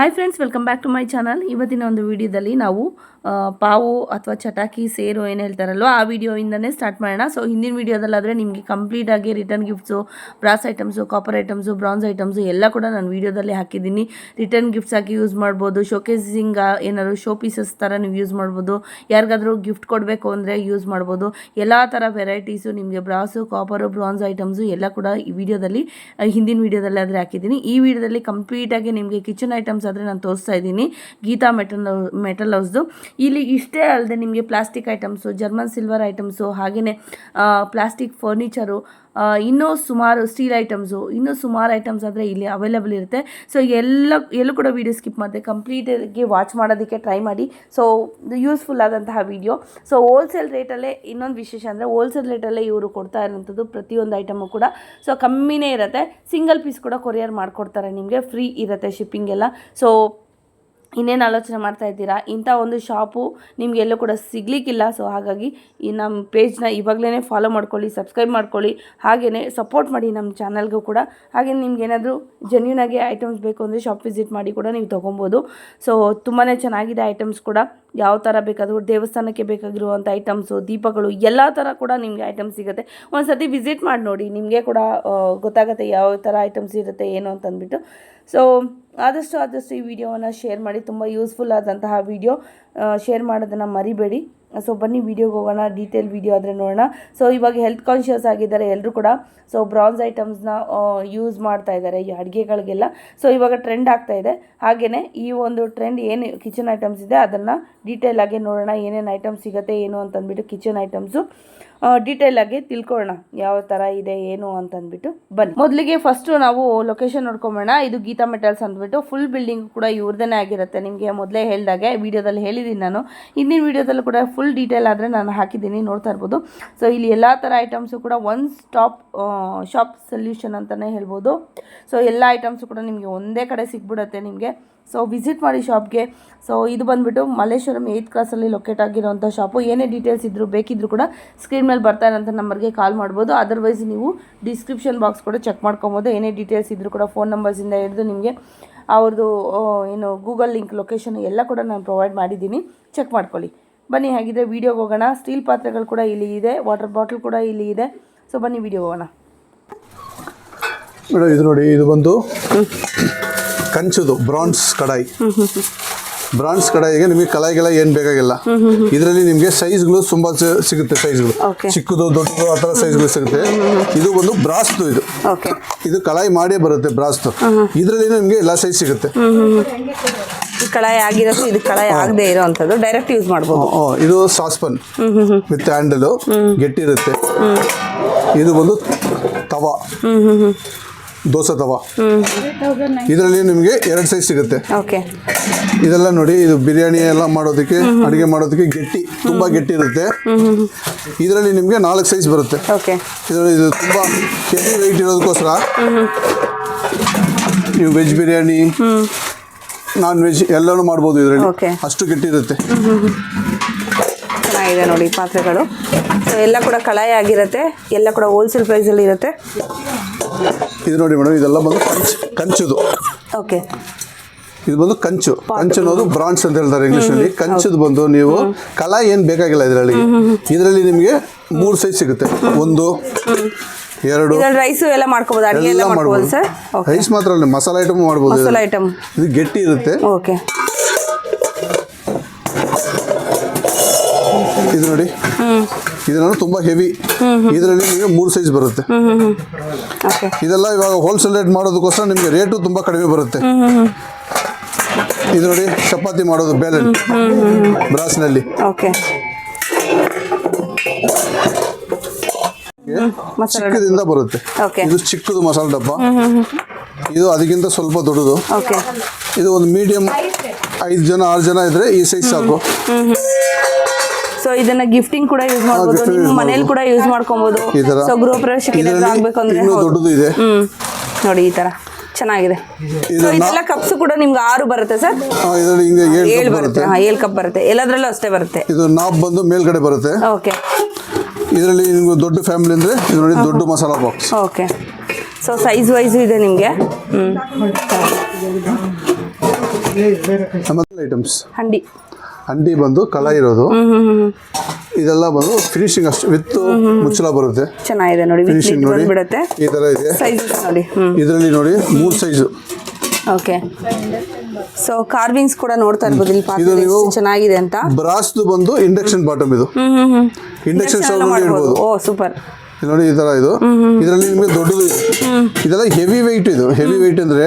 Hi friends, welcome back to my channel. ಇವತ್ತಿನ ಒಂದು ವಿಡಿಯೋದಲ್ಲಿ ನಾವು ಪಾವು ಅಥವಾ ಚಟಾಕಿ ಸೇರು ಏನು ಹೇಳ್ತಾರಲ್ವ ಆ ವಿಡಿಯೋಯಿಂದನೇ ಸ್ಟಾರ್ಟ್ ಮಾಡೋಣ. ಸೊ ಹಿಂದಿನ ವಿಡಿಯೋದಲ್ಲಾದರೆ ನಿಮಗೆ ಕಂಪ್ಲೀಟಾಗಿ return gifts, brass items, copper items, bronze items ಎಲ್ಲ ಕೂಡ ನಾನು ವಿಡಿಯೋದಲ್ಲಿ ಹಾಕಿದ್ದೀನಿ. ರಿಟರ್ನ್ ಗಿಫ್ಟ್ಸ್ ಆಗಿ ಯೂಸ್ ಮಾಡ್ಬೋದು, ಶೋಕೇಸಿಂಗ್ ಏನಾದ್ರು ಶೋ ಪೀಸಸ್ ಥರ ನೀವು ಯೂಸ್ ಮಾಡ್ಬೋದು, ಯಾರಿಗಾದರೂ ಗಿಫ್ಟ್ ಕೊಡಬೇಕು ಅಂದರೆ ಯೂಸ್ ಮಾಡ್ಬೋದು. ಎಲ್ಲ ಥರ ವೆರೈಟೀಸು ನಿಮಗೆ ಬ್ರಾಸು, ಕಾಪರು, ಬ್ರಾನ್ಸ್ ಐಟಮ್ಸು ಎಲ್ಲ ಕೂಡ ಈ ವಿಡಿಯೋದಲ್ಲಿ ಹಿಂದಿನ ವಿಡಿಯೋದಲ್ಲಿ ಆದರೆ ಹಾಕಿದ್ದೀನಿ. ಈ ವಿಡಿಯೋದಲ್ಲಿ ಕಂಪ್ಲೀಟಾಗಿ ನಿಮಗೆ ಕಿಚನ್ ಐಟಮ್ಸ್ ಆದರೆ ನಾನು ತೋರಿಸ್ತಾ ಇದ್ದೀನಿ. ಗೀತಾ ಮೆಟಲ್ ಹೌಸ್ದು. ಇಲ್ಲಿ ಇಷ್ಟೇ ಅಲ್ಲದೆ ನಿಮಗೆ plastic items, German silver items, ಹಾಗೆಯೇ ಪ್ಲಾಸ್ಟಿಕ್ ಫರ್ನಿಚರು, ಇನ್ನೂ ಸುಮಾರು ಸ್ಟೀಲ್ ಐಟಮ್ಸು, ಇನ್ನೂ ಸುಮಾರು ಐಟಮ್ಸ್ ಆದರೆ ಇಲ್ಲಿ ಅವೈಲೇಬಲ್ ಇರುತ್ತೆ. ಸೊ ಎಲ್ಲೂ ಕೂಡ ವೀಡಿಯೋ ಸ್ಕಿಪ್ ಮಾಡಿದೆ ಕಂಪ್ಲೀಟಾಗಿ ವಾಚ್ ಮಾಡೋದಕ್ಕೆ ಟ್ರೈ ಮಾಡಿ. ಸೊ ಯೂಸ್ಫುಲ್ ಆದಂತಹ ವಿಡಿಯೋ. ಸೊ ಹೋಲ್ಸೇಲ್ ರೇಟಲ್ಲೇ ಇನ್ನೊಂದು ವಿಶೇಷ ಅಂದರೆ ಹೋಲ್ಸೇಲ್ ರೇಟಲ್ಲೇ ಇವರು ಕೊಡ್ತಾ ಇರೋಂಥದ್ದು ಪ್ರತಿಯೊಂದು ಐಟಮು ಕೂಡ. ಸೊ ಕಮ್ಮಿನೇ ಇರುತ್ತೆ. ಸಿಂಗಲ್ ಪೀಸ್ ಕೂಡ ಕೊರಿಯರ್ ಮಾಡಿಕೊಡ್ತಾರೆ, ನಿಮಗೆ ಫ್ರೀ ಇರುತ್ತೆ ಶಿಪ್ಪಿಂಗ್ ಎಲ್ಲ. ಸೊ ಇನ್ನೇನು ಆಲೋಚನೆ ಮಾಡ್ತಾ ಇದ್ದೀರಾ? ಇಂಥ ಒಂದು ಶಾಪು ನಿಮಗೆ ಎಲ್ಲೂ ಕೂಡ ಸಿಗಲಿಕ್ಕಿಲ್ಲ. ಸೊ ಹಾಗಾಗಿ ಈ ನಮ್ಮ ಪೇಜ್ನ ಇವಾಗಲೇ ಫಾಲೋ ಮಾಡ್ಕೊಳ್ಳಿ, ಸಬ್ಸ್ಕ್ರೈಬ್ ಮಾಡ್ಕೊಳ್ಳಿ, ಹಾಗೆಯೇ ಸಪೋರ್ಟ್ ಮಾಡಿ ನಮ್ಮ ಚಾನಲ್ಗೂ ಕೂಡ. ಹಾಗೆ ನಿಮ್ಗೆ ಏನಾದರೂ ಜೆನ್ಯೂನಾಗಿ ಐಟಮ್ಸ್ ಬೇಕು ಅಂದರೆ ಶಾಪ್ ವಿಸಿಟ್ ಮಾಡಿ ಕೂಡ ನೀವು ತೊಗೊಬೋದು. ಸೊ ತುಂಬಾ ಚೆನ್ನಾಗಿದೆ ಐಟಮ್ಸ್ ಕೂಡ. ಯಾವ ಥರ ಬೇಕಾದರೂ ದೇವಸ್ಥಾನಕ್ಕೆ ಬೇಕಾಗಿರುವಂಥ ಐಟಮ್ಸು, ದೀಪಗಳು ಎಲ್ಲ ಥರ ಕೂಡ ನಿಮಗೆ ಐಟಮ್ಸ್ ಸಿಗುತ್ತೆ. ಒಂದು ಸರ್ತಿ ವಿಸಿಟ್ ಮಾಡಿ ನೋಡಿ, ನಿಮಗೆ ಕೂಡ ಗೊತ್ತಾಗುತ್ತೆ ಯಾವ ಥರ ಐಟಮ್ಸ್ ಇರುತ್ತೆ ಏನು ಅಂತಂದ್ಬಿಟ್ಟು. ಸೊ ಆದಷ್ಟು ಈ ವಿಡಿಯೋವನ್ನು ಶೇರ್ ಮಾಡಿ. ತುಂಬ ಯೂಸ್ಫುಲ್ ಆದಂತಹ ವಿಡಿಯೋ, ಶೇರ್ ಮಾಡೋದನ್ನು ಮರಿಬೇಡಿ. ಸೊ ಬನ್ನಿ ವಿಡಿಯೋಗೆ ಹೋಗೋಣ. ಡೀಟೇಲ್ ವಿಡಿಯೋ ಆದರೆ ನೋಡೋಣ. ಸೊ ಇವಾಗ ಹೆಲ್ತ್ ಕಾನ್ಷಿಯಸ್ ಆಗಿದ್ದಾರೆ ಎಲ್ಲರೂ ಕೂಡ. ಸೊ ಬ್ರಾನ್ಸ್ ಐಟಮ್ಸ್ನ ಯೂಸ್ ಮಾಡ್ತಾ ಇದ್ದಾರೆ ಈ ಅಡುಗೆಗಳಿಗೆಲ್ಲ. ಸೊ ಇವಾಗ ಟ್ರೆಂಡ್ ಆಗ್ತಾ ಇದೆ. ಹಾಗೆಯೇ ಈ ಒಂದು ಟ್ರೆಂಡ್ ಏನು ಕಿಚನ್ ಐಟಮ್ಸ್ ಇದೆ ಅದನ್ನು ಡೀಟೇಲಾಗಿ ನೋಡೋಣ. ಏನೇನು ಐಟಮ್ಸ್ ಸಿಗುತ್ತೆ ಏನು ಅಂತಂದ್ಬಿಟ್ಟು ಕಿಚನ್ ಐಟಮ್ಸು ಡೀಟೇಲಾಗಿ ತಿಳ್ಕೊಳ್ಳೋಣ ಯಾವ ಥರ ಇದೆ ಏನು ಅಂತಂದ್ಬಿಟ್ಟು. ಬನ್ನಿ ಮೊದಲಿಗೆ ಫಸ್ಟು ನಾವು ಲೊಕೇಶನ್ ನೋಡ್ಕೊಂಬೋಣ. ಇದು ಗೀತಾ ಮೆಟಲ್ಸ್ ಅಂದ್ಬಿಟ್ಟು ಫುಲ್ ಬಿಲ್ಡಿಂಗ್ ಕೂಡ ಇವ್ರದೇ ಆಗಿರುತ್ತೆ. ನಿಮಗೆ ಮೊದಲೇ ಹೇಳಿದಾಗೆ ವಿಡಿಯೋದಲ್ಲಿ ಹೇಳಿದ್ದೀನಿ ನಾನು. ಹಿಂದಿನ ವಿಡಿಯೋದಲ್ಲೂ ಕೂಡ ಫುಲ್ ಡೀಟೇಲ್ ಆದರೆ ನಾನು ಹಾಕಿದ್ದೀನಿ, ನೋಡ್ತಾ ಇರ್ಬೋದು. ಸೊ ಇಲ್ಲಿ ಎಲ್ಲ ಥರ ಐಟಮ್ಸು ಕೂಡ ಒನ್ ಸ್ಟಾಪ್ ಶಾಪ್ ಸೊಲ್ಯೂಷನ್ ಅಂತಲೇ ಹೇಳ್ಬೋದು. ಸೊ ಎಲ್ಲ ಐಟಮ್ಸು ಕೂಡ ನಿಮಗೆ ಒಂದೇ ಕಡೆ ಸಿಗ್ಬಿಡುತ್ತೆ ನಿಮಗೆ. ಸೊ ವಿಸಿಟ್ ಮಾಡಿ ಶಾಪ್ಗೆ. ಸೊ ಇದು ಬಂದುಬಿಟ್ಟು ಮಲ್ಲೇಶ್ವರಂ 8th ಕ್ರಾಸಲ್ಲಿ ಲೊಕೇಟ್ ಆಗಿರೋಂಥ ಶಾಪು. ಏನೇ ಡೀಟೇಲ್ಸ್ ಇದ್ದರೂ ಬೇಕಿದ್ದರೂ ಕೂಡ ಸ್ಕ್ರೀನ್ ಮೇಲೆ ಬರ್ತಾ ಇರೋಂಥ ನಂಬರ್ಗೆ ಕಾಲ್ ಮಾಡ್ಬೋದು. ಅದರ್ವೈಸ್ ನೀವು ಡಿಸ್ಕ್ರಿಪ್ಷನ್ ಬಾಕ್ಸ್ ಕೂಡ ಚೆಕ್ ಮಾಡ್ಕೊಬೋದು. ಏನೇ ಡೀಟೇಲ್ಸ್ ಇದ್ದರೂ ಕೂಡ ಫೋನ್ ನಂಬರ್ಸಿಂದ ಹಿಡಿದು ನಿಮಗೆ ಅವ್ರದ್ದು ಏನು ಗೂಗಲ್ ಲಿಂಕ್ ಲೊಕೇಶನ್ ಎಲ್ಲ ಕೂಡ ನಾನು ಪ್ರೊವೈಡ್ ಮಾಡಿದ್ದೀನಿ, ಚೆಕ್ ಮಾಡ್ಕೊಳ್ಳಿ. ಬನ್ನಿ ಹಾಗಿದ್ರೆ ವೀಡಿಯೋಗೆ ಹೋಗೋಣ. ಸ್ಟೀಲ್ ಪಾತ್ರೆಗಳು ಕೂಡ ಇಲ್ಲಿ ಇದೆ, ವಾಟರ್ ಬಾಟಲ್ ಕೂಡ ಇಲ್ಲಿ ಇದೆ. ಸೊ ಬನ್ನಿ ವೀಡಿಯೋ ಹೋಗೋಣ. ಮೇಡಮ್ ಇದು ನೋಡಿ, ಇದು ಬಂದು ಕಂಚುದು ಬ್ರಾನ್ಸ್ ಕಡಾಯಿ. ಬ್ರಾನ್ಸ್ ಕಡಾಯಿಗೆ ನಿಮಗೆ ಕಲಾಯಿಗೆಲ್ಲ ಏನು ಬೇಕಾಗಿಲ್ಲ. ಇದರಲ್ಲಿ ನಿಮಗೆ ಸೈಜ್ಗಳು ತುಂಬ ಸಿಗುತ್ತೆ. ಸೈಜ್ಗಳು ಚಿಕ್ಕದು ದೊಡ್ಡದು ಆ ಥರ ಸೈಜ್ಗಳು ಸಿಗುತ್ತೆ. ಇದು ಒಂದು ಬ್ರಾಸ್ದು. ಇದು ಕಳಾಯಿ ಮಾಡೇ ಬರುತ್ತೆ ಬ್ರಾಸ್ದು. ಇದರಲ್ಲಿ ನಿಮಗೆ ಎಲ್ಲ ಸೈಜ್ ಸಿಗುತ್ತೆ. ಕಳಾಯಿ ಆಗಿರೋದು, ಇದು ಕಳಾಯಿ ಆಗದೆ ಇರೋವಂಥದ್ದು, ಡೈರೆಕ್ಟ್ ಯೂಸ್ ಮಾಡ್ಬೋದು. ಇದು ಸಾಸ್ಪನ್ ವಿತ್ ಹ್ಯಾಂಡಲು, ಗಟ್ಟಿ ಇರುತ್ತೆ. ಇದು ಒಂದು ತವಾ, ದೋಸೆ ತವಾ. ಇದರಲ್ಲಿ ನಿಮಗೆ 2 ಸೈಜ್ ಸಿಗುತ್ತೆ. ಇದೆಲ್ಲ ನೋಡಿ, ಇದು ಬಿರಿಯಾನಿ ಎಲ್ಲ ಮಾಡೋದಕ್ಕೆ, ಅಡುಗೆ ಮಾಡೋದಕ್ಕೆ ಗಟ್ಟಿ, ತುಂಬ ಗಟ್ಟಿ ಇರುತ್ತೆ. ಇದರಲ್ಲಿ ನಿಮಗೆ 4 ಸೈಜ್ ಬರುತ್ತೆ. ಇದರಲ್ಲಿ ಇದು ತುಂಬ ಹೆವಿ ವೆಯ್ಟ್ ಇರೋದಕ್ಕೋಸ್ಕರ ನೀವು ವೆಜ್ ಬಿರಿಯಾನಿ, ನಾನ್ ವೆಜ್ ಎಲ್ಲನೂ ಮಾಡ್ಬೋದು. ಇದರಲ್ಲಿ ಅಷ್ಟು ಗಟ್ಟಿ ಇರುತ್ತೆ. ಚೆನ್ನಾಗಿದೆ ನೋಡಿ ಪಾತ್ರೆಗಳು. ಸೊ ಎಲ್ಲ ಕೂಡ ಕಳಾಯಿ ಆಗಿರುತ್ತೆ, ಎಲ್ಲ ಕೂಡ ಹೋಲ್ಸೇಲ್ ಪ್ರೈಸಲ್ಲಿ ಇರುತ್ತೆ. ಇದು ನೋಡಿ ಮೇಡಮ್, ಇದೆಲ್ಲ ಬಂದು ಕಂಚುದು. ಇದು ಬಂದು ಕಂಚು. ಕಂಚು ಅನ್ನೋದು ಬ್ರಾನ್ಸ್ ಅಂತ ಹೇಳ್ತಾರೆ ಇಂಗ್ಲೀಷ್ನಲ್ಲಿ. ಕಂಚುದು ಬಂದು ನೀವು ಕಳಾಯಿ ಏನು ಬೇಕಾಗಿಲ್ಲ. ಇದರಲ್ಲಿ ನಿಮಗೆ 3 ಸೈಜ್ ಸಿಗುತ್ತೆ. 1, 2. ರೈಸು ಎಲ್ಲ ಮಾಡ್ಕೋಬೋದು, ಅಡುಗೆ ಎಲ್ಲ ಮಾಡ್ಬೋದು ಸರ್. ರೈಸ್ ಮಾತ್ರ ಅಲ್ಲ, ಮಸಾಲೆ ಐಟಮ್ ಮಾಡ್ಬೋದು. ಮಸಾಲೆ ಐಟಮ್ ಇದು ಗಟ್ಟಿ ಇರುತ್ತೆ. ಇದು ನೋಡಿ, ಇದನ್ನು ತುಂಬ ಹೆವಿ. ಇದರಲ್ಲಿ ನಿಮಗೆ 3 ಸೈಜ್ ಬರುತ್ತೆ. ಇದೆಲ್ಲ ಇವಾಗ ಹೋಲ್ಸೇಲ್ ರೇಟ್ ಮಾಡೋದಕ್ಕೋಸ್ಕರ ನಿಮಗೆ ರೇಟು ತುಂಬ ಕಡಿಮೆ ಬರುತ್ತೆ. ಇದು ನೋಡಿ, ಚಪಾತಿ ಮಾಡೋದು ಬೇಲೆನ್ ಬ್ರಾಸ್ನಲ್ಲಿ. ಚಿಕ್ಕದಿಂದ ಬರುತ್ತೆ. ಇದು ಚಿಕ್ಕದು ಮಸಾಲೆ ಡಬ್ಬ. ಇದು ಅದಕ್ಕಿಂತ ಸ್ವಲ್ಪ ದೊಡ್ಡದು. ಇದು ಒಂದು ಮೀಡಿಯಂ 5 ಜನ 6 ಜನ ಇದ್ರೆ ಈ ಸೈಜ್ ಸಾಕು. ಸೊ ಇದನ್ನ ಗಿಫ್ಟಿಂಗ್ ಕೂಡ ಯೂಸ್ ಮಾಡಬಹುದು, ನಿಮ್ಮ ಮನೆಯಲ್ಲಿ ಕೂಡ ಯೂಸ್ ಮಾಡ್ಕೊಬಹುದು. ಸೊ ಗೃಹ ಪ್ರವೇಶಕ್ಕೆ ಆಗಬೇಕು ಅಂದ್ರೆ ದೊಡ್ಡದು ಇದೆ ನೋಡಿ, ಈ ತರ ಚೆನ್ನಾಗಿದೆ. ಸೊ ಇದೆಲ್ಲ ಕಪ್ಸ್ ಕೂಡ ನಿಮ್ಗೆ 6 ಬರುತ್ತೆ ಸರ್. ಇದರಲ್ಲಿ ಹಿಂಗೆ 7 ಬರುತ್ತೆ. 7 ಕಪ್ ಬರುತ್ತೆ. ಎಲ್ಲದರಲ್ಲೂ ಅಷ್ಟೇ ಬರುತ್ತೆ. ಇದು ನಾಬ್ ಬಂದು ಮೇಲ್ಗಡೆ ಬರುತ್ತೆ. ಇದರಲ್ಲಿ ನಿಮ್ಗೆ ದೊಡ್ಡ ಫ್ಯಾಮಿಲಿ ಅಂದ್ರೆ ಇದು ನೋಡಿ, ದೊಡ್ಡ masala box. So size wise ಇದೆ ನಿಮಗೆ. ನಮ್ಮಲ್ಲಿ ಐಟಮ್ಸ್ ಹಂಡಿ ಹಂಡಿ ಬಂದು ಕಲ ಇರೋದು, ಇದೆಲ್ಲ ಬಂದು ಫಿನಿಶಿಂಗ್ ಅಷ್ಟು ವಿತ್ ಮುಚ್ಚಳ ಬರುತ್ತೆ. ಚೆನ್ನಾಗಿದೆ ನೋಡಿ, ಫಿನಿಶಿಂಗ್ ನೋಡಿ ಬಂದ್ಬಿಡುತ್ತೆ. ಈ ತರ ಇದೆ. ಸೈಜಸ್ ನೋಡಿ. ಇದರಲ್ಲಿ ನೋಡಿ 3 ಸೈಜು. ಓಕೆ, ಸೊ ಕಾರ್ವಿಂಗ್ಸ್ ಕೂಡ ನೋಡ್ತಾ ಇರ್ಬೋದು ಇಲ್ಲಿ ಇದು ನೀವು ಚೆನ್ನಾಗಿದೆ ಅಂತ. ಬ್ರಾಸ್ದು ಬಂದು ಇಂಡಕ್ಷನ್ ಬಾಟಮ್, ಇದು ಇಂಡಕ್ಷನ್ ಸ್ಟವ್ ನೋಡಿ ಇರ್ಬೋದು. ಓ ಸೂಪರ್. ನೋಡಿ ಈ ತರ ಇದು. ಇದರಲ್ಲಿ ನಿಮಗೆ ದೊಡ್ಡದು ಇದೆಲ್ಲ ಹೆವಿ ವೆಯ್ಟ್. ಇದು ಹೆವಿ ವೆಯ್ಟ್ ಅಂದ್ರೆ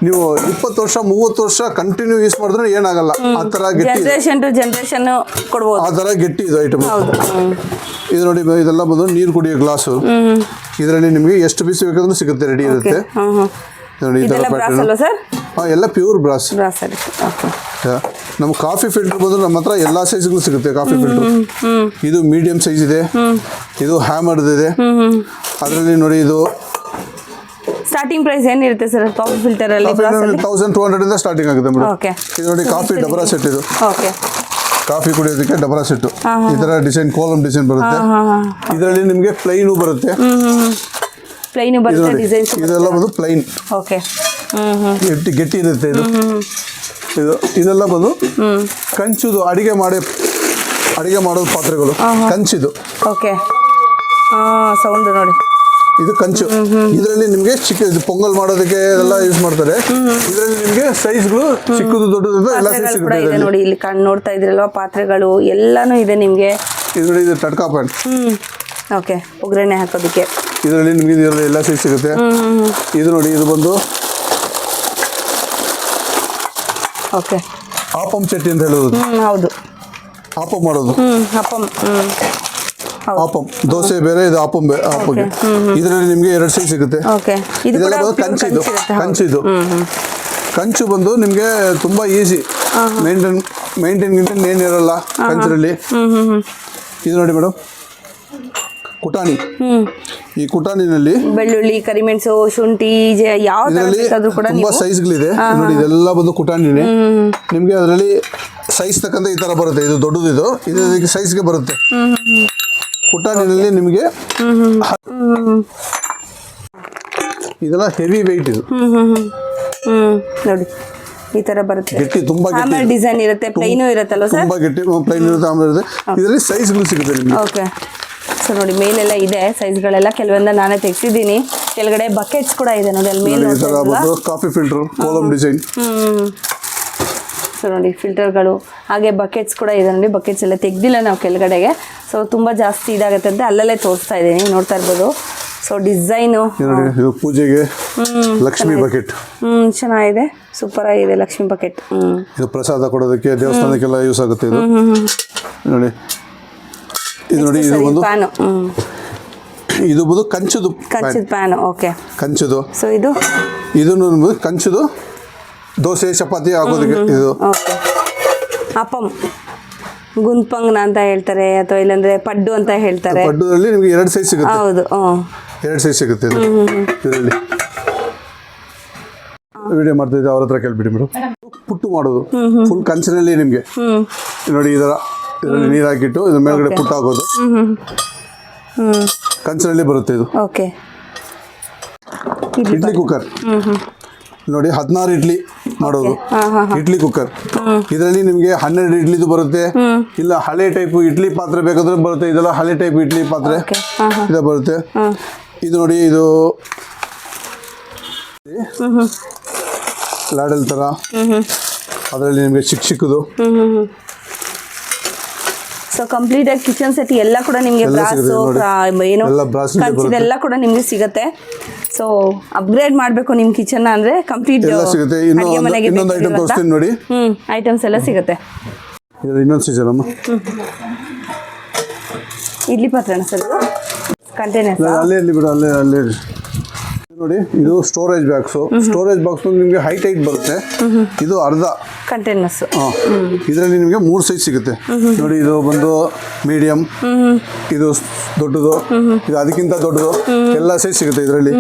ನೀವು 20 ವರ್ಷ 30 ವರ್ಷ ಕಂಟಿನ್ಯೂ ಯೂಸ್ ಮಾಡಿದ್ರೆ ಏನಾಗಲ್ಲ. ಆ ತರ ಗಟ್ಟಿ, ಜನರೇಷನ್ ಟು ಜನರೇಷನ್ ಕೊಡ್ಬೋದು, ಆ ತರ ಗಟ್ಟಿ ಇದು ಐಟಮ್. ಹೌದು. ಇದು ನೋಡಿ, ಇದೆಲ್ಲ ಬಂದು ನೀರು ಕುಡಿಯೋ ಗ್ಲಾಸು. ಇದರಲ್ಲಿ ನಿಮಗೆ ಎಷ್ಟು ಪೀಸ್ ಬೇಕಾದ್ರೂ ಸಿಗುತ್ತೆ, ರೆಡಿ ಇರುತ್ತೆ. ನೋಡಿ ಈ ತರ ಪ್ಯಾಟರ್ನ್. ಸರ್ ಎಲ್ಲ ಪ್ಯೂರ್ ಬ್ರಾಸ್. ಓಕೆ, ನಮ್ಮ ಕಾಫಿ ಫಿಲ್ಟರ್ ಬಂದ್ರೆ ನಮ್ಮ ಹತ್ರ ಎಲ್ಲಾ ಸೈಜ್ಗಳು ಸಿಗುತ್ತೆ. ಕಾಫಿ ಫಿಲ್ಟರ್ ಇದು ಮೀಡಿಯಂ ಸೈಜ್ ಇದೆ, ಇದು ಹ್ಯಾಮರ್ಡ್ ಇದೆ. ಅದರಲ್ಲಿ ನೋಡಿ ಇದು ಸ್ಟಾರ್ಟಿಂಗ್ ಪ್ರೈಸ್ ಏನಿರುತ್ತೆ ಸರ್ ಕಾಫಿ ಫಿಲ್ಟರ್ ಅಲ್ಲಿ? 1200 ಇಂದ ಸ್ಟಾರ್ಟಿಂಗ್ ಆಗುತ್ತೆ ಮೇಡಮ್. ಓಕೆ, ಇದು ನೋಡಿ ಕಾಫಿ ಡಬರಾ ಸೆಟ್. ಇದು ಓಕೆ, ಕಾಫಿ ಕುಡಿಯೋದಕ್ಕೆ ಡಬರಾ ಸೆಟ್. ಈ ತರ ಡಿಸೈನ್, ಕಾಲಮ್ ಡಿಸೈನ್ ಬರುತ್ತೆ. ಇದರಲ್ಲಿ ನಿಮಗೆ ಪ್ಲೈನು ಬರುತ್ತೆ, ಪ್ಲೈನ್ ಬರುತ್ತೆ ಡಿಸೈನ್. ಇದೆಲ್ಲ ಬಂದು ಪ್ಲೈನ್. ಓಕೆ, ಗಟ್ಟಿ ಇರುತ್ತೆ ಇದು. ಇದೆಲ್ಲ ಬಂದು ಕಂಚುದು, ಅಡಿಗೆ ಮಾಡೋದು ಪಾತ್ರೆಗಳು ಕಂಚಿದು. ಓಕೆ, ಸೌಂಡ್ ನೋಡಿ, ಇದು ಕಂಚು. ಇದರಲ್ಲಿ ನಿಮಗೆ ಚಿಕ್ಕ, ಇದು ಪೊಂಗಲ್ ಮಾಡೋದಕ್ಕೆ ಎಲ್ಲ ಯೂಸ್ ಮಾಡ್ತಾರೆ. ಇದರಲ್ಲಿ ನಿಮಗೆ ಸೈಜ್ಗಳು ಚಿಕ್ಕದು ದೊಡ್ಡದು ಎಲ್ಲ ಸೈಜ್ ಸಿಗುತ್ತೆ ನೋಡಿ. ಇಲ್ಲಿ ನೋಡ್ತಾ ಇದ್ರಲ್ವಾ ಪಾತ್ರೆಗಳು ಎಲ್ಲಾನು ಇದೆ ನಿಮಗೆ. ಇದು ನೋಡಿ, ಇದು ಟಟ್ಕಾ ಪ್ಯಾನ್. ಓಕೆ, ಒಗ್ಗರಣೆ ಹಾಕೋದಕ್ಕೆ. ಇದರಲ್ಲಿ ನಿಮಗೆ ಇದರಲ್ಲಿ ಎಲ್ಲ ಸೈಜ್ ಸಿಗುತ್ತೆ. ಇದು ನೋಡಿ, ಇದು ಬಂದು ಓಕೆ ಆಪಂ ಚಟ್ನಿ ಅಂತ ಹೇಳೋದು. ಹೌದು, ಆಪಂ ಮಾಡೋದು. ಆಪಂ ದೋಸೆ ಬೇರೆ, ಇದು ಆಪಂ ಆಪಂಗೆ. ಇದರಲ್ಲಿ ನಿಮಗೆ 2 ಸೈಜ್ ಸಿಗುತ್ತೆ. ಇದೆಲ್ಲ ಬಂದು ಕಂಚಿದು. ಕಂಚು ಬಂದು ನಿಮಗೆ ತುಂಬಾ ಈಸಿ ಮೇಂಟೈನ್ ಏನಿರಲ್ಲ ಕಂಚರಲ್ಲಿ. ಇದು ನೋಡಿ ಮೇಡಮ್, ಕುಟಾಣಿ. ಈ ಕುಟಾಣಿನಲ್ಲಿ ಬೆಳ್ಳುಳ್ಳಿ, ಕರಿಮೆಣಸು, ಶುಂಠಿ, ಯಾವ್ದು ಕೂಡ ತುಂಬಾ ಸೈಜ್ಗಳಿದೆ ನೋಡಿ. ಇದೆಲ್ಲ ಬಂದು ಕುಟಾಣಿನೇ. ನಿಮಗೆ ಅದರಲ್ಲಿ ಸೈಜ್ ತಕ್ಕಂತ ಈ ತರ ಬರುತ್ತೆ. ಇದು ದೊಡ್ಡದು, ಇದಕ್ಕೆ ಸೈಜ್ಗೆ ಬರುತ್ತೆ. ಕುಟಾಣಿನಲ್ಲಿ ನಿಮಗೆ ಇದೆಲ್ಲ ಹೆವಿ ವೆಯ್ಟ್. ಇದು ನೋಡಿ ಈ ತರ ಬರುತ್ತೆ. ಗಟ್ಟಿ, ತುಂಬಾ ಗಟ್ಟಿ ಡಿಸೈನ್ ಇರುತ್ತೆ. ಪ್ಲೈನು ಇರುತ್ತಲ್ವ ಸರ್? ತುಂಬಾ ಗಟ್ಟಿ ಪ್ಲೈನ್ ಇರುತ್ತೆ. ಆಮೇಲೆ ಇರುತ್ತೆ ಇದರಲ್ಲಿ ಸೈಜ್ಗಳು ಸಿಗುತ್ತೆ ನಿಮಗೆ. ಓಕೆ, ಸೊ ನೋಡಿ ಮೇಲೆಲ್ಲ ಇದೆ ಸೈಜ್ಗಳೆಲ್ಲ. ಕೆಲವೊಂದ ನಾನೇ ತೆಗ್ಸಿದ್ದೀನಿ. ಕೆಳಗಡೆ ಬಕೆಟ್ಸ್ ಕೂಡ ಇದೆ ನೋಡಿ ಅಲ್ಲಿ ಮೇಲೆ. Coffee filter, column design. So ನೋಡಿ ಫಿಲ್ಟರ್ಗಳು, ಹಾಗೆ ಬಕೆಟ್ಸ್ ಕೂಡ ಇದೆ ನೋಡಿ. ಬಕೆಟ್ಸ್ ಎಲ್ಲ ತೆಗ್ದಿಲ್ಲ ನಾವು ಕೆಳಗಡೆಗೆ, ಸೊ ತುಂಬ ಜಾಸ್ತಿ ಇದಾಗುತ್ತೆ ಅಂತ ಅಲ್ಲಲ್ಲೇ ತೋರಿಸ್ತಾ ಇದ್ದೀನಿ, ನೋಡ್ತಾ ಇರ್ಬೋದು. ಸೊ ಡಿಸೈನು ಪೂಜೆಗೆ ಲಕ್ಷ್ಮಿ ಬಕೆಟ್ ಚೆನ್ನಾಗಿದೆ, ಸೂಪರ್ ಆಗಿದೆ ಲಕ್ಷ್ಮಿ ಬಕೆಟ್. ಇದು ಪ್ರಸಾದ ಕೊಡೋದಕ್ಕೆ, ದೇವಸ್ಥಾನಕ್ಕೆಲ್ಲ ಯೂಸ್ ಆಗುತ್ತೆ ಇದು. ನೋಡಿ ಇದು ನೋಡಿ, ಇದು ಒಂದು ಪ್ಯಾನು. ಇದು ಬಂದು ಕಂಚುದು ಪ್ಯಾನು. ಓಕೆ, ಕಂಚುದು. ಸೊ ಇದನ್ನು ಕಂಚುದು ದೋಸೆ ಚಪಾತಿ ಹಾಕೋದಕ್ಕೆ. ಇದು ಓಕೆ, ಅಪ್ಪಂ ಗುಂತ್ಪಂಗ್ನ ಅಂತ ಹೇಳ್ತಾರೆ, ಅಥವಾ ಇಲ್ಲಾಂದ್ರೆ ಪಡ್ಡು ಅಂತ ಹೇಳ್ತಾರೆ. ಪಡ್ಡುದಲ್ಲಿ ನಿಮಗೆ 2 ಸೈಜ್ ಸಿಗುತ್ತೆ. ಹೌದು, 2 ಸೈಜ್ ಸಿಗುತ್ತೆ ಇದರಲ್ಲಿ. ವಿಡಿಯೋ ಮಾಡ್ತಿದ್ದೆ, ಅವ್ರ ಹತ್ರ ಕೇಳ್ಬಿಡಿ ಮೇಡಮ್. ಪುಟ್ಟು ಮಾಡೋದು ಫುಲ್ ಕಂಚಿನಲ್ಲಿ ನಿಮಗೆ ನೋಡಿ. ಇದರಲ್ಲಿ ನೀರು ಹಾಕಿಟ್ಟು ಇದ್ರ ಮೇಲ್ಗಡೆ ಪುಟ್ಟು ಹಾಕೋದು ಕಂಚಿನಲ್ಲಿ ಬರುತ್ತೆ. ಇದು ಓಕೆ, ಇಡ್ಲಿ ಕುಕ್ಕರ್ ನೋಡಿ, 16 ಇಡ್ಲಿ ಮಾಡೋದು ಇಡ್ಲಿ ಕುಕ್ಕರ್. ಇದರಲ್ಲಿ ನಿಮಗೆ 12 ಇಡ್ಲಿದು ಬರುತ್ತೆ, ಇಲ್ಲ ಹಳೆ ಟೈಪ್ ಇಡ್ಲಿ ಪಾತ್ರೆ ಬೇಕಾದ್ರೆ ಬರುತ್ತೆ. ಇದೆಲ್ಲ ಹಳೆ ಟೈಪ್ ಇಡ್ಲಿ ಪಾತ್ರೆ ಇದು ಬರುತ್ತೆ. ಇದು ನೋಡಿ, ಇದು ಲಾಡಲ್ ಥರ. ಅದರಲ್ಲಿ ನಿಮಗೆ ಚಿಕ್ಕದು. ಸೊ ಕಂಪ್ಲೀಟ್ ಆಗಿ ಕಿಚನ್ ಸೆಟ್ ಎಲ್ಲ ಕೂಡ ನಿಮಗೆ ಏನು ಕಂಚಿದೆಲ್ಲ ಕೂಡ ನಿಮಗೆ ಸಿಗುತ್ತೆ. ಸೊ ಅಪ್ಗ್ರೇಡ್ ಮಾಡಬೇಕು ನಿಮ್ಮ ಕಿಚನ್ ಅಂದ್ರೆ ಕಂಪ್ಲೀಟ್ ಸಿಗುತ್ತೆ. ಇನ್ನೊಂದು ಐಟಮ್ ತೋರಿಸ್ತೀನಿ ನೋಡಿ. ಐಟಮ್ಸ್ ಎಲ್ಲ ಸಿಗುತ್ತೆ. ಇನ್ನೊಂದು ಸೀಸನ್ ಅಮ್ಮ, ಇಡ್ಲಿ ಪಾತ್ರೆನ ಸರ್ ಕಂಟೈನರ್ಸ್ ಅಲ್ಲೇ ಬಿಡು, ಅಲ್ಲೇ ನೋಡಿ. ಇದು ಸ್ಟೋರೇಜ್ ಬಾಕ್ಸು. ಸ್ಟೋರೇಜ್ ಬಾಕ್ಸ್ ನಿಮಗೆ ಹೈಟ್ ಬರುತ್ತೆ. ಇದು ಅರ್ಧ ಕಂಟೈನರ್ಸ್. ಇದರಲ್ಲಿ ನಿಮಗೆ 3 ಸೈಜ್ ಸಿಗುತ್ತೆ ನೋಡಿ. ಇದು ಬಂದು ಮೀಡಿಯಂ, ಇದು ದೊಡ್ಡದು, ಇದು ಅದಕ್ಕಿಂತ ದೊಡ್ಡದು, ಎಲ್ಲ ಸೈಜ್ ಸಿಗುತ್ತೆ ಇದರಲ್ಲಿ.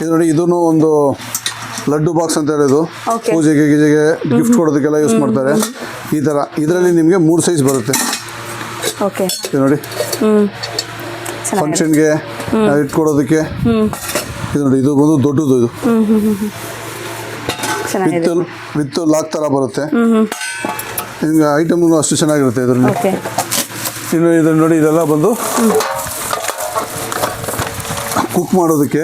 ಇದು ನೋಡಿ, ಇದೂ ಒಂದು ಲಡ್ಡು ಬಾಕ್ಸ್ ಅಂತ ಹೇಳೋದು. ಪೂಜೆಗೆ ಗೀಜೆಗೆ ಗಿಫ್ಟ್ ಕೊಡೋದಕ್ಕೆಲ್ಲ ಯೂಸ್ ಮಾಡ್ತಾರೆ. ಈ ಥರ ಇದರಲ್ಲಿ ನಿಮಗೆ 3 ಸೈಜ್ ಬರುತ್ತೆ. ಓಕೆ, ಇದು ನೋಡಿ, ಫಂಕ್ಷನ್ಗೆ ಇಟ್ಕೊಡೋದಕ್ಕೆ. ಇದು ನೋಡಿ, ಇದು ಬಂದು ದೊಡ್ಡದು. ಇದು ಚೆನ್ನಾಗಿದೆ. ವಿತ್ ಲಾಕ್ ಥರ ಬರುತ್ತೆ. ನಿಮಗೆ ಐಟಮ್ಗಳು ಅಷ್ಟು ಚೆನ್ನಾಗಿರುತ್ತೆ ಇದರಲ್ಲಿ. ಓಕೆ. ಇನ್ನು ಇದನ್ನು ನೋಡಿ, ಇದೆಲ್ಲ ಬಂದು ಕುಕ್ ಮಾಡೋದಕ್ಕೆ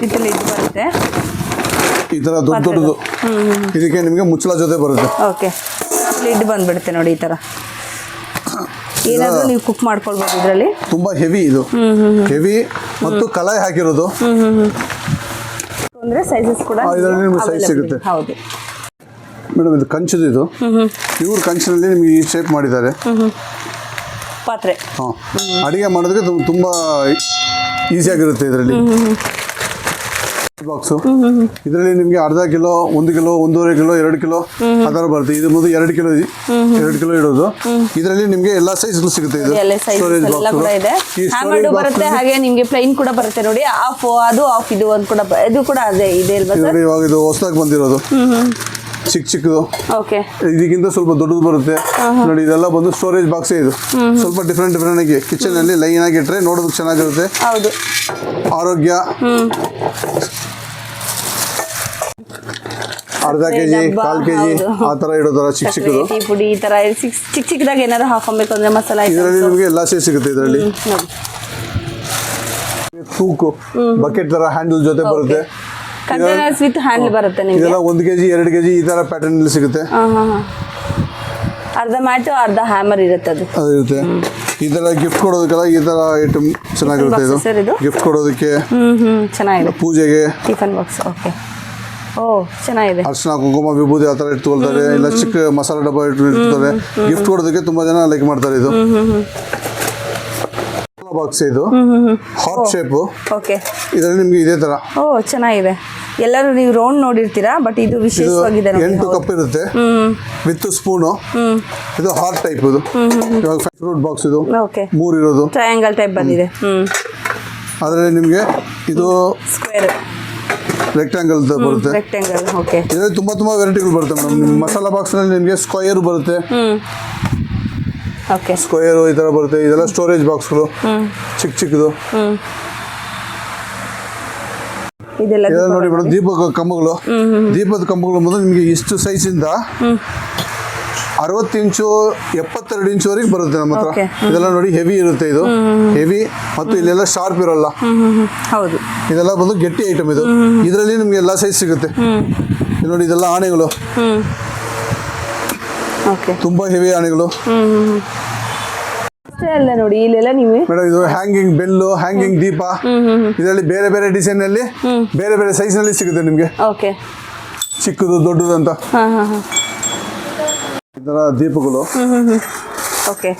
ವಿತ್ ಲಿಡ್ ಬರುತ್ತೆ. ಈ ಥರ ದೊಡ್ಡದು ಇದಕ್ಕೆ ನಿಮಗೆ ಮುಚ್ಚಳ ಜೊತೆ ಬರುತ್ತೆ. ಓಕೆ. ಲಿಡ್ ಬಂದ್ಬಿಡುತ್ತೆ ನೋಡಿ ಈ ಥರ. ಏನಾದರೂ ನೀವು ಕುಕ್ ಮಾಡ್ಕೊಳ್ಬೋದು ಇದರಲ್ಲಿ. ತುಂಬ ಹೆವಿ ಇದು, ಹೆವಿ ಮತ್ತು ಕಲಾಯಿ ಹಾಕಿರೋದು. ಅಂದರೆ ಸೈಜಸ್ ಕೂಡ ಇದರಲ್ಲಿ ನಿಮಗೆ ಸೈಜ್ ಸಿಗುತ್ತೆ. ಹೌದು ಮೇಡಮ್, ಇದು ಕಂಚದು. ಇದು ಇವ್ರ ಕಂಚಿನಲ್ಲಿ ನಿಮಗೆ ಈ ಶೇಪ್ ಮಾಡಿದ್ದಾರೆ. ಪಾತ್ರೆ. ಹಾಂ, ಅಡುಗೆ ಮಾಡೋದಕ್ಕೆ ತುಂಬ ಈಸಿಯಾಗಿರುತ್ತೆ ಇದರಲ್ಲಿ. ಬಾಕ್ಸು ಇದರಲ್ಲಿ ನಿಮಗೆ ಅರ್ಧ ಕಿಲೋ, 1 ಕಿಲೋ, 1.5 ಕಿಲೋ, 2 ಕಿಲೋ ಆ ಥರ ಬರುತ್ತೆ. ಇದು ಮೊದಲು 2 ಕಿಲೋ ಇಡೋದು. ಇದರಲ್ಲಿ ನಿಮಗೆ ಎಲ್ಲ ಸೈಜ್ಗಳು ಸಿಗುತ್ತೆ. ಇದು ಸ್ಟೋರೇಜ್ ಬಾಕ್ಸ್ ಬರುತ್ತೆ. ಹಾಗೆ ನಿಮಗೆ ಪ್ಲೈನ್ ಕೂಡ ಬರುತ್ತೆ ನೋಡಿ. ಆಫ್ ಅದು ಆಫ್ ಇದು ಒಂದು ಕೂಡ, ಇದು ಕೂಡ ಅದೇ ಇದೆ ಅಲ್ವಾ ಸರ್? ಇವಾಗ ಇದು ಹೊಸದಾಗಿ ಬಂದಿರೋದು, ಚಿಕ್ಕದು. ಓಕೆ. ಇದಕ್ಕಿಂತ ಸ್ವಲ್ಪ ದೊಡ್ಡದು ಬರುತ್ತೆ ನೋಡಿ. ಇದೆಲ್ಲ ಬಂದು ಸ್ಟೋರೇಜ್ ಬಾಕ್ಸೇ. ಇದು ಸ್ವಲ್ಪ ಡಿಫ್ರೆಂಟ್ ಆಗಿ ಕಿಚನ್ ಅಲ್ಲಿ ಲೈನ್ ಆಗಿ ಇಟ್ಟರೆ ನೋಡೋದಕ್ಕೆ ಚೆನ್ನಾಗಿರುತ್ತೆ. ಹೌದು. ಆರೋಗ್ಯ. ಅರ್ಧ ಕೆಜಿ, 1/4 ಕೆಜಿ ಆ ಥರ ಇಡೋದರ ಚಿಕ್ಕದು. ಟೀ ಪುಡಿ ಈ ಥರ ಚಿಕ್ಕದಾಗ ಏನಾದ್ರು ಹಾಕೊಬೇಕು ಅಂದರೆ ಮಸಾಲ ಇದರಲ್ಲಿ ನಿಮಗೆ ಎಲ್ಲ ಸೇರಿ ಸಿಗುತ್ತೆ. ಇದರಲ್ಲಿ ತೂಕು ಬಕೆಟ್ ಥರ ಹ್ಯಾಂಡಲ್ ಜೊತೆ ಬರುತ್ತೆ. ಕಂಟೈನರ್ಸ್ ವಿತ್ ಹ್ಯಾಂಡಲ್ ಬರುತ್ತೆ ನಿಮಗೆ. ಇದೆಲ್ಲ 1 ಕೆಜಿ, 2 ಕೆಜಿ ಈ ಥರ ಪ್ಯಾಟರ್ನ್ ಅಲ್ಲಿ ಸಿಗುತ್ತೆ. ಅರ್ಧ ಮ್ಯಾಟು ಅರ್ಧ ಹ್ಯಾಮರ್ ಇರುತ್ತೆ. ಅದು ಇರುತ್ತೆ. ಈ ಥರ ಗಿಫ್ಟ್ ಕೊಡೋದಕ್ಕೆಲ್ಲ ಈ ಥರ ಐಟಮ್ ಚೆನ್ನಾಗಿರುತ್ತೆ. ಇದು ಗಿಫ್ಟ್ ಕೊಡೋದಕ್ಕೆ, ಚೆನ್ನಾಗಿದೆ. ಪೂಜೆಗೆ ಟಿಫನ್ ಬಾಕ್ಸ್. ಓಕೆ. ಓ, ಚೆನ್ನಾಗಿದೆ. ಅರ್ಶಿನ, ಕುಂಕುಮ, ವಿಭೂತಿ ಆ ಥರ ಇಟ್ಕೊಳ್ತಾರೆ. ಇಲ್ಲ ಚಿಕ್ಕ ಮಸಾಲೆ ಡಬ್ಬ ಇಟ್ಕೊಳ್ತಾರೆ. ಗಿಫ್ಟ್ ಕೊಡೋದಕ್ಕೆ ತುಂಬ ಜನ ಲೈಕ್ ಮಾಡ್ತಾರೆ. ಇದು ಬಾಕ್ಸ್. ಇದು ಹಾಟ್ ಶೇಪ್. ಓಕೆ. ಇದರಲ್ಲಿ ನಿಮ್ಗೆ ಇದೇ ತರ. ಓ, ಚೆನ್ನಾಗಿದೆ. ಎಲ್ಲರೂ ನೀವು ರೌಂಡ್ ನೋಡಿರ್ತೀರಾ, ಬಟ್ ಇದು ವಿಶೇಷವಾಗಿದೆ. 8 ಕಪ್ ಇರುತ್ತೆ ವಿತ್ ಸ್ಪೂನು. ಇದು ಹಾಟ್ ಟೈಪ್. ಇದು ಇವಾಗ ಫ್ರೂಟ್ ಬಾಕ್ಸ್. ಇದು 3 ಇರೋದು ಟ್ರಯಾಂಗಲ್ ಟೈಪ್ ಬಂದಿದೆ. ಅದರಲ್ಲಿ ನಿಮಗೆ ಇದು ಸ್ಕ್ವೇರ್, ರೆಕ್ಟಾಂಗಲ್ ಬರುತ್ತೆ. ರೆಕ್ಟಾಂಗಲ್. ಓಕೆ. ಇದರಲ್ಲಿ ತುಂಬಾ ವೆರೈಟಿಗಳು ಬರುತ್ತೆ ಮೇಡಮ್. ಮಸಾಲಾ ಬಾಕ್ಸ್ ನಲ್ಲಿ ನಿಮಗೆ ಸ್ಕ್ವೇರ್ ಬರುತ್ತೆ. ಓಕೆ. ಸ್ಕ್ವೇರ್ ಈ ತರ ಬರುತ್ತೆ. ಇದೆಲ್ಲ ಸ್ಟೋರೇಜ್ ಬಾಕ್ಸ್ಗಳು ಚಿಕ್ಕದು. ಇದೆಲ್ಲ ನೋಡಿ ಮೇಡಮ್, ದೀಪದ ಕಂಬಗಳು ಬಂದು ನಿಮಗೆ ಇಷ್ಟು ಸೈಜ್ ಇಂದ 60 ಇಂಚು 72 ಇಂಚುವರೆಗೆ ಬರುತ್ತೆ ನಮ್ಮ ಹತ್ರ. ಇದೆಲ್ಲ ನೋಡಿ ಹೆವಿ ಇರುತ್ತೆ. ಇದು ಹೆವಿ ಮತ್ತು ಇಲ್ಲೆಲ್ಲ ಶಾರ್ಪ್ ಇರೋಲ್ಲ. ಹೌದು. ಇದೆಲ್ಲ ಬಂದು ಗಟ್ಟಿ ಐಟಮ್. ಇದು ಇದರಲ್ಲಿ ನಿಮ್ಗೆ ಎಲ್ಲ ಸೈಜ್ ಸಿಗುತ್ತೆ. ನೋಡಿ, ಇದೆಲ್ಲ ಆಣೆಗಳು. ತುಂಬಾ ಹೆವಿ ಆಣೆಗಳು. ಅಲ್ಲ ನೋಡಿ, ಇಲ್ಲೆಲ್ಲ ನೀವು ಮೇಡಮ್, ಇದು ಹ್ಯಾಂಗಿಂಗ್ ಬೆಲ್ಲು, ಹ್ಯಾಂಗಿಂಗ್ ದೀಪ. ಇದರಲ್ಲಿ ಬೇರೆ ಬೇರೆ ಡಿಸೈನ್ ನಲ್ಲಿ, ಬೇರೆ ಬೇರೆ ಸೈಜ್ ನಲ್ಲಿ ಸಿಗುತ್ತೆ ನಿಮ್ಗೆ. ಓಕೆ. ಚಿಕ್ಕದು, ದೊಡ್ಡದು ಅಂತ ಈ ತರ ದೀಪಗಳು. ಓಕೆ.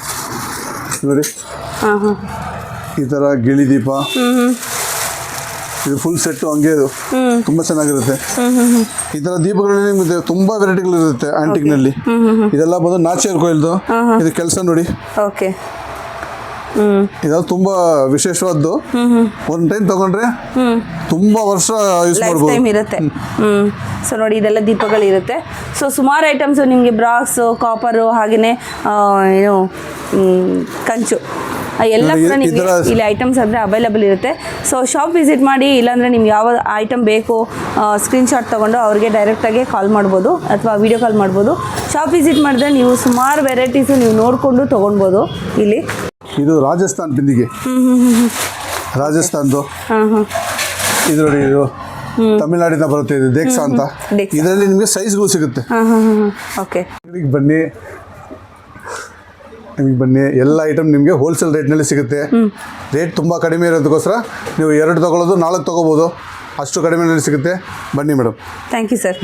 ನೋಡಿ, ಈ ತರ ಗಿಳಿ ದೀಪ. ಇದು ಫುಲ್ ಸೆಟ್ ಹಂಗೆ. ಇದು ತುಂಬಾ ಚೆನ್ನಾಗಿರುತ್ತೆ. ಈ ತರ ದೀಪಗಳಲ್ಲಿ ನಿಮಗೆ ತುಂಬಾ ವೆರೈಟಿಗಳು ಇರುತ್ತೆ ಆಂಟಿಕ್ ನಲ್ಲಿ. ಇದೆಲ್ಲ ಬಂದು ನಾಚಿಯರ್ ಕೊಯ್ಲ್ದು. ಇದು ಕೆಲಸ ನೋಡಿ. ಓಕೆ. ಇದೆಲ್ಲ ತುಂಬಾ ವಿಶೇಷವಾದ್ದು. ಒಂದು ಟೈಮ್ ತಗೊಂಡ್ರೆ ತುಂಬಾ ವರ್ಷ ಯೂಸ್ ಮಾಡ್ಬೋದು ಇರುತ್ತೆ. ಸೊ ನೋಡಿ, ಇದೆಲ್ಲ ದೀಪಗಳಿರುತ್ತೆ. ಸೊ ಸುಮಾರು ಐಟಮ್ಸು ನಿಮಗೆ ಬ್ರಾಕ್ಸು, ಕಾಪರು, ಹಾಗೆಯೇ ಏನು ಕಂಚು ಎಲ್ಲ ಕೂಡ ನಿಮಗೆ ಇಲ್ಲಿ ಐಟಮ್ಸ್ ಅಂದರೆ ಅವೈಲಬಲ್ ಇರುತ್ತೆ. ಸೊ ಶಾಪ್ ವಿಸಿಟ್ ಮಾಡಿ, ಇಲ್ಲಾಂದರೆ ನಿಮ್ಗೆ ಯಾವ ಐಟಮ್ ಬೇಕು ಸ್ಕ್ರೀನ್ಶಾಟ್ ತೊಗೊಂಡು ಅವ್ರಿಗೆ ಡೈರೆಕ್ಟಾಗಿ ಕಾಲ್ ಮಾಡ್ಬೋದು ಅಥವಾ ವಿಡಿಯೋ ಕಾಲ್ ಮಾಡ್ಬೋದು. ಶಾಪ್ ವಿಸಿಟ್ ಮಾಡಿದ್ರೆ ನೀವು ಸುಮಾರು ವೆರೈಟೀಸು ನೀವು ನೋಡಿಕೊಂಡು ತೊಗೊಳ್ಬೋದು ಇಲ್ಲಿ. ಇದು ರಾಜಸ್ಥಾನ್ ಬಿಂದಿಗೆ. ರಾಜಸ್ಥಾನ್ದು. ಇದು ನೋಡಿ, ಇದು ತಮಿಳ್ನಾಡಿಂದ ಬರುತ್ತೆ. ಇದು ದೇಕ್ಸಾ ಅಂತ. ಇದರಲ್ಲಿ ನಿಮಗೆ ಸೈಜ್ಗಳು ಸಿಗುತ್ತೆ. ಓಕೆ. ಬನ್ನಿ, ಎಲ್ಲ ಐಟಮ್ ನಿಮಗೆ ಹೋಲ್ಸೇಲ್ ರೇಟ್ನಲ್ಲಿ ಸಿಗುತ್ತೆ. ರೇಟ್ ತುಂಬ ಕಡಿಮೆ ಇರೋದಕ್ಕೋಸ್ಕರ ನೀವು 2 ತಗೊಳ್ಳೋದು 4 ತೊಗೋಬೋದು. ಅಷ್ಟು ಕಡಿಮೆನಲ್ಲಿ ಸಿಗುತ್ತೆ. ಬನ್ನಿ ಮೇಡಮ್. Thank you sir.